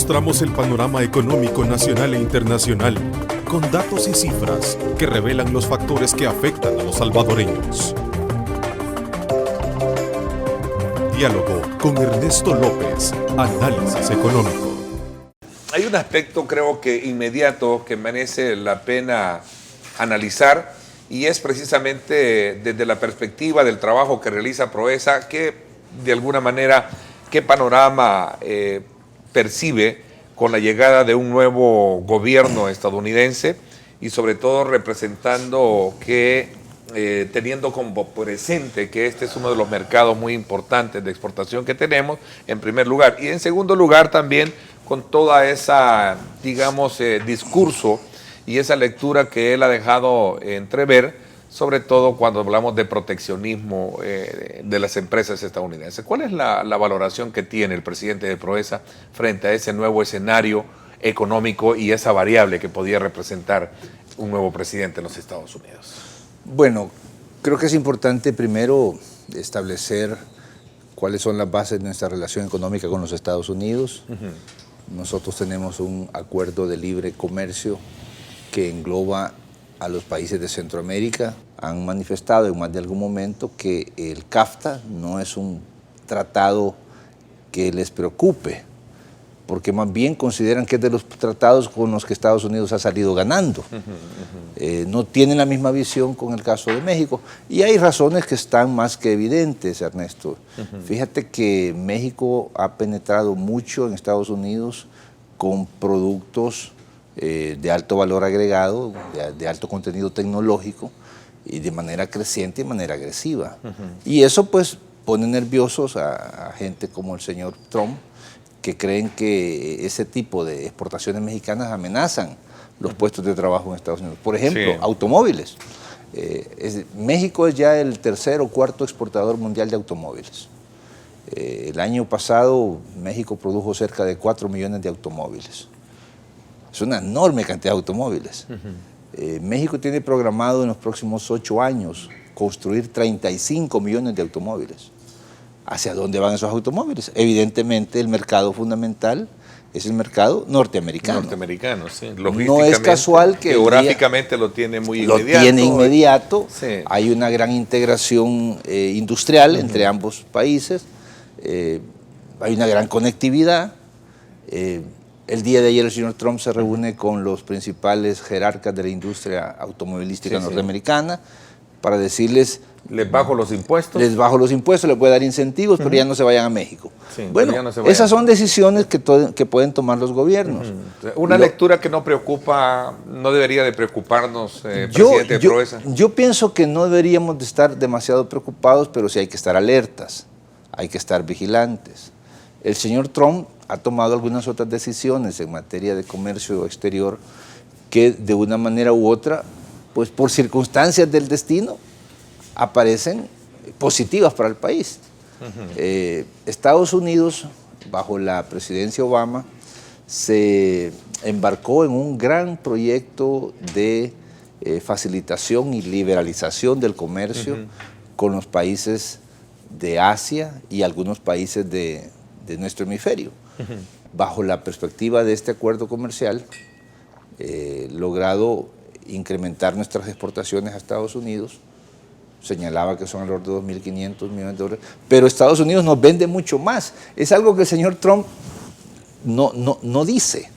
mostramos el panorama económico nacional e internacional, con datos y cifras que revelan los factores que afectan a los salvadoreños. Diálogo con Ernesto López, Análisis Económico. Hay un aspecto, creo que inmediato, que merece la pena analizar, y es precisamente desde la perspectiva del trabajo que realiza Proesa, que de alguna manera, qué panorama percibe con la llegada de un nuevo gobierno estadounidense y sobre todo representando que, teniendo como presente que este es uno de los mercados muy importantes de exportación que tenemos, en primer lugar, y en segundo lugar también con toda esa, digamos, discurso y esa lectura que él ha dejado entrever, sobre todo cuando hablamos de proteccionismo de las empresas estadounidenses. ¿Cuál es la valoración que tiene el presidente de Proesa frente a ese nuevo escenario económico y esa variable que podía representar un nuevo presidente en los Estados Unidos? Bueno, creo que es importante primero establecer cuáles son las bases de nuestra relación económica con los Estados Unidos. Nosotros tenemos un acuerdo de libre comercio que engloba a los países de Centroamérica. Han manifestado en más de algún momento que el CAFTA no es un tratado que les preocupe, porque más bien consideran que es de los tratados con los que Estados Unidos ha salido ganando. No tienen la misma visión con el caso de México, y hay razones que están más que evidentes, Ernesto. Fíjate que México ha penetrado mucho en Estados Unidos con productos de alto valor agregado, de alto contenido tecnológico, y de manera creciente y de manera agresiva. Y eso pues pone nerviosos a gente como el señor Trump, que creen que ese tipo de exportaciones mexicanas amenazan los puestos de trabajo en Estados Unidos. Por ejemplo, automóviles. México es ya el tercer o cuarto exportador mundial de automóviles. El año pasado México produjo cerca de 4 millones de automóviles. Es una enorme cantidad de automóviles. México tiene programado en los próximos 8 años construir 35 millones de automóviles. ¿Hacia dónde van esos automóviles? Evidentemente el mercado fundamental es el mercado norteamericano. Norteamericano, sí. No es casual que geográficamente lo tiene muy inmediato. Lo tiene inmediato. Sí. Hay una gran integración industrial entre ambos países. Hay una gran conectividad. El día de ayer el señor Trump se reúne con los principales jerarcas de la industria automovilística norteamericana para decirles: les bajo los impuestos. Les bajo los impuestos, les voy a dar incentivos, pero ya no se vayan a México. Sí, bueno, esas son decisiones que pueden tomar los gobiernos. Una lectura que no preocupa, no debería de preocuparnos, presidente de Proesa. Yo pienso que no deberíamos de estar demasiado preocupados, pero sí hay que estar alertas, hay que estar vigilantes. El señor Trump ha tomado algunas otras decisiones en materia de comercio exterior que de una manera u otra, pues por circunstancias del destino, aparecen positivas para el país. Estados Unidos, bajo la presidencia Obama, se embarcó en un gran proyecto de facilitación y liberalización del comercio con los países de Asia y algunos países de nuestro hemisferio. Bajo la perspectiva de este acuerdo comercial, logrado incrementar nuestras exportaciones a Estados Unidos. Señalaba que son alrededor de 2.500 millones de dólares, pero Estados Unidos nos vende mucho más. Es algo que el señor Trump no dice,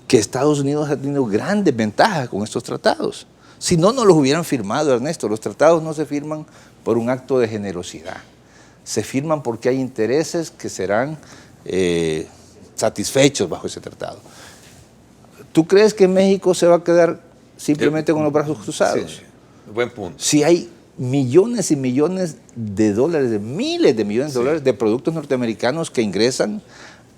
que Estados Unidos ha tenido grandes ventajas con estos tratados. Si no, no los hubieran firmado, Ernesto. Los tratados no se firman por un acto de generosidad. Se firman porque hay intereses que serán satisfechos bajo ese tratado. ¿Tú crees que México se va a quedar simplemente con los brazos cruzados? Sí. Buen punto. Si hay millones y millones de dólares, de miles de millones de dólares de productos norteamericanos que ingresan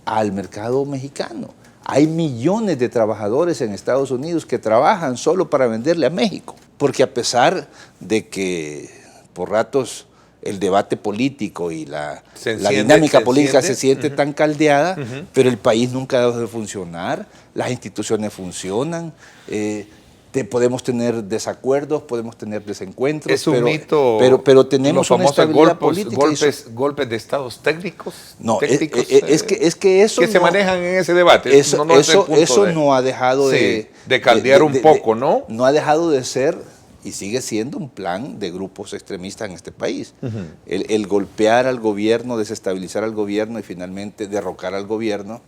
al mercado mexicano. Hay millones de trabajadores en Estados Unidos que trabajan solo para venderle a México. Porque a pesar de que por ratos el debate político y la dinámica política se siente tan caldeada, pero el país nunca ha dejado de funcionar, las instituciones funcionan. Podemos tener desacuerdos, podemos tener desencuentros, Es un pero, mito. pero tenemos los una famosos estabilidad política. golpes de estados técnicos. No, técnicos, es que eso que se no, manejan en ese debate. Eso, no es el punto eso no ha dejado sí, de caldear un poco, ¿no? No ha dejado de ser y sigue siendo un plan de grupos extremistas en este país. El golpear al gobierno, desestabilizar al gobierno y finalmente derrocar al gobierno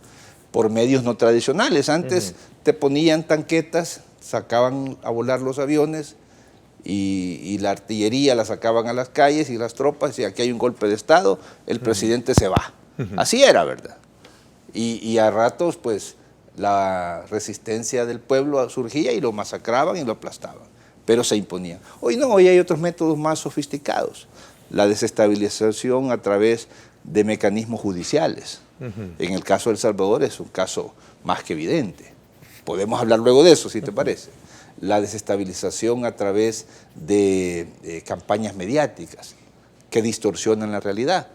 por medios no tradicionales. Antes te ponían tanquetas, sacaban a volar los aviones y la artillería la sacaban a las calles y las tropas, y aquí hay un golpe de Estado, el presidente se va. Así era, ¿verdad? Y a ratos, pues, la resistencia del pueblo surgía y lo masacraban y lo aplastaban, pero se imponían. Hoy no, hoy hay otros métodos más sofisticados. La desestabilización a través de mecanismos judiciales. En el caso de El Salvador es un caso más que evidente. Podemos hablar luego de eso, si te parece. La desestabilización a través de campañas mediáticas que distorsionan la realidad,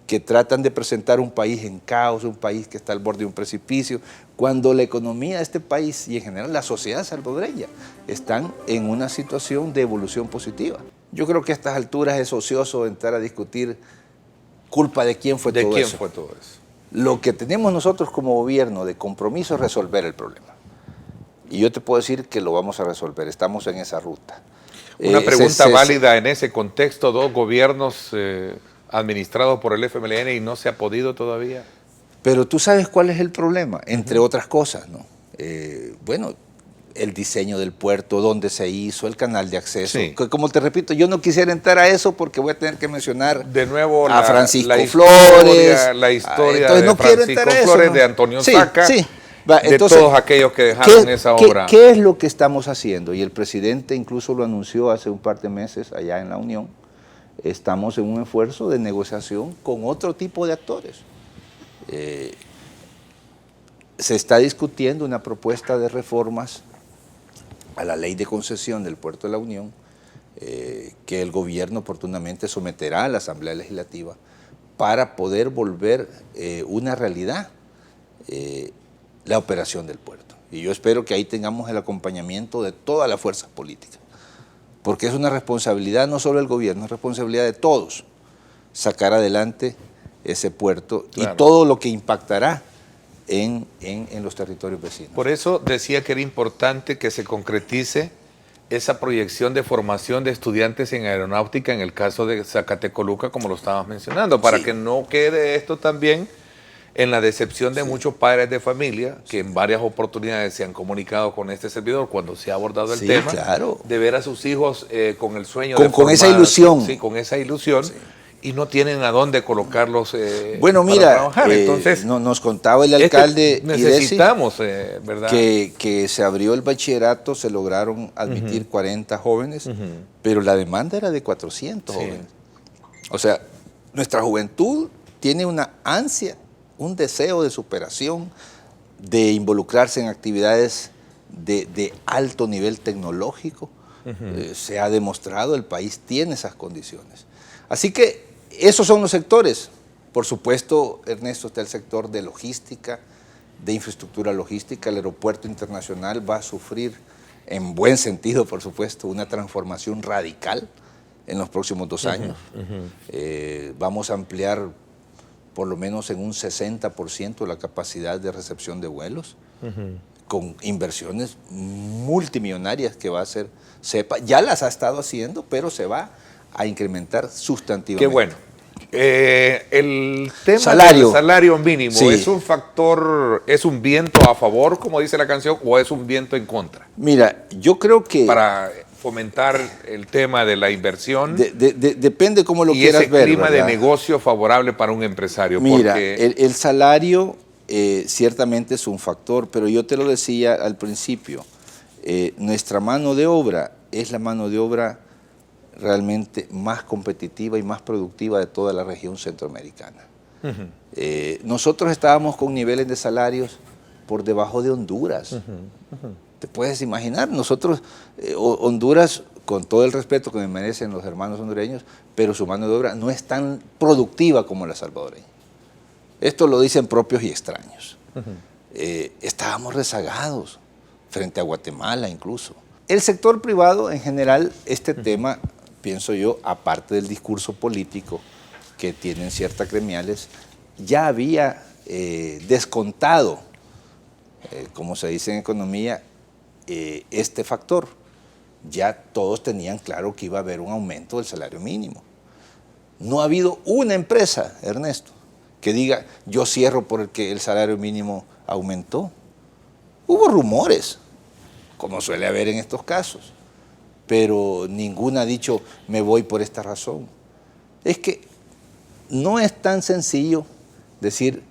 que tratan de presentar un país en caos, un país que está al borde de un precipicio, cuando la economía de este país y en general la sociedad salvadoreña están en una situación de evolución positiva. Yo creo que a estas alturas es ocioso entrar a discutir culpa de quién fue todo eso. ¿De quién fue todo eso? Lo que tenemos nosotros como gobierno de compromiso es resolver el problema. Y yo te puedo decir que lo vamos a resolver, estamos en esa ruta. Una pregunta válida en ese contexto, 2 gobiernos administrados por el FMLN y no se ha podido todavía. Pero tú sabes cuál es el problema, entre otras cosas, ¿no? Bueno, el diseño del puerto, dónde se hizo, el canal de acceso. Sí. Como te repito, yo no quisiera entrar a eso porque voy a tener que mencionar de nuevo a Francisco Flores. La historia entonces, no de Francisco Flores, eso, ¿no? De Antonio Saca. Sí. Entonces, de todos aquellos que dejaron esa obra. ¿Qué es lo que estamos haciendo? Y el presidente incluso lo anunció hace un par de meses allá en la Unión. Estamos en un esfuerzo de negociación con otro tipo de actores. Se está discutiendo una propuesta de reformas a la ley de concesión del Puerto de la Unión, que el gobierno oportunamente someterá a la Asamblea Legislativa para poder volver una realidad la operación del puerto. Y yo espero que ahí tengamos el acompañamiento de todas las fuerzas políticas, porque es una responsabilidad no solo del gobierno, es responsabilidad de todos sacar adelante ese puerto, claro, y todo lo que impactará en los territorios vecinos. Por eso decía que era importante que se concretice esa proyección de formación de estudiantes en aeronáutica en el caso de Zacatecoluca, como lo estabas mencionando, para que no quede esto también en la decepción de muchos padres de familia que en varias oportunidades se han comunicado con este servidor cuando se ha abordado el tema, claro, de ver a sus hijos con el sueño de formar, con esa ilusión. Sí, con esa ilusión. Sí. Y no tienen a dónde colocarlos bueno, mira, para trabajar. Entonces, nos contaba el alcalde necesitamos, ¿verdad? Que se abrió el bachillerato, se lograron admitir 40 jóvenes, pero la demanda era de 400 jóvenes. O sea, nuestra juventud tiene una ansia, un deseo de superación, de involucrarse en actividades de alto nivel tecnológico. Se ha demostrado, el país tiene esas condiciones. Así que esos son los sectores. Por supuesto, Ernesto, está el sector de logística, de infraestructura logística. El aeropuerto internacional va a sufrir, en buen sentido, por supuesto, una transformación radical en los próximos 2 años. Vamos a ampliar por lo menos en un 60% la capacidad de recepción de vuelos, con inversiones multimillonarias que va a hacer CEPA. Ya las ha estado haciendo, pero se va a incrementar sustantivamente. Qué bueno. El tema del salario mínimo, sí, ¿es un factor, es un viento a favor, como dice la canción, o es un viento en contra? Mira, yo creo que... Para fomentar el tema de la inversión. Depende cómo lo quieras ver. Y ese clima de negocio favorable para un empresario. Mira, porque el salario ciertamente es un factor, pero yo te lo decía al principio, nuestra mano de obra es la mano de obra realmente más competitiva y más productiva de toda la región centroamericana. Nosotros estábamos con niveles de salarios por debajo de Honduras. Te puedes imaginar, nosotros, Honduras, con todo el respeto que me merecen los hermanos hondureños, pero su mano de obra no es tan productiva como la salvadoreña. Esto lo dicen propios y extraños. Estábamos rezagados frente a Guatemala incluso. El sector privado, en general, este tema, pienso yo, aparte del discurso político que tienen ciertas gremiales, ya había descontado, como se dice en economía, este factor. Ya todos tenían claro que iba a haber un aumento del salario mínimo. No ha habido una empresa, Ernesto, que diga, yo cierro porque el salario mínimo aumentó. Hubo rumores, como suele haber en estos casos, pero ninguna ha dicho, me voy por esta razón. Es que no es tan sencillo decir,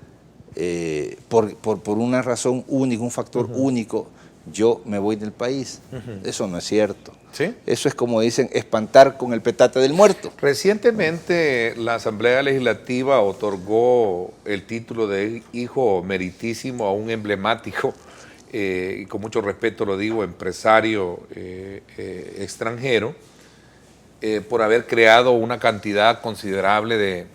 por una razón única, un factor único, yo me voy del país. Eso no es cierto. ¿Sí? Eso es, como dicen, espantar con el petate del muerto. Recientemente la Asamblea Legislativa otorgó el título de hijo meritísimo a un emblemático, y con mucho respeto lo digo, empresario extranjero, por haber creado una cantidad considerable de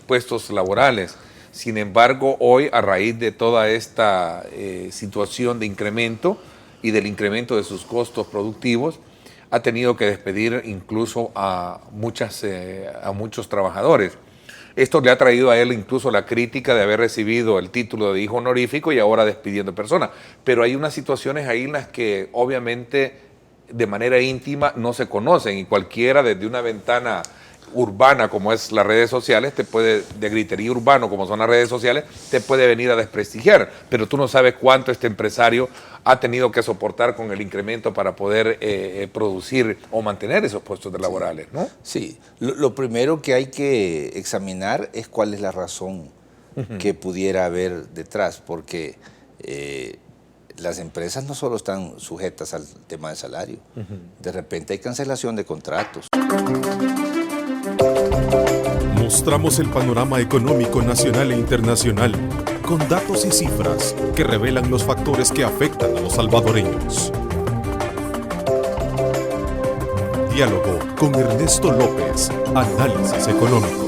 puestos laborales. Sin embargo, hoy, a raíz de toda esta situación de incremento y del incremento de sus costos productivos, ha tenido que despedir incluso a muchos trabajadores. Esto le ha traído a él incluso la crítica de haber recibido el título de hijo honorífico y ahora despidiendo personas. Pero hay unas situaciones ahí en las que obviamente de manera íntima no se conocen y cualquiera desde una ventana urbana como es las redes sociales, de gritería urbano como son las redes sociales, te puede venir a desprestigiar, pero tú no sabes cuánto este empresario ha tenido que soportar con el incremento para poder producir o mantener esos puestos laborales, ¿no? Sí, lo primero que hay que examinar es cuál es la razón que pudiera haber detrás, porque las empresas no solo están sujetas al tema del salario, de repente hay cancelación de contratos. Mostramos el panorama económico nacional e internacional, con datos y cifras que revelan los factores que afectan a los salvadoreños. Diálogo con Ernesto López, Análisis Económico.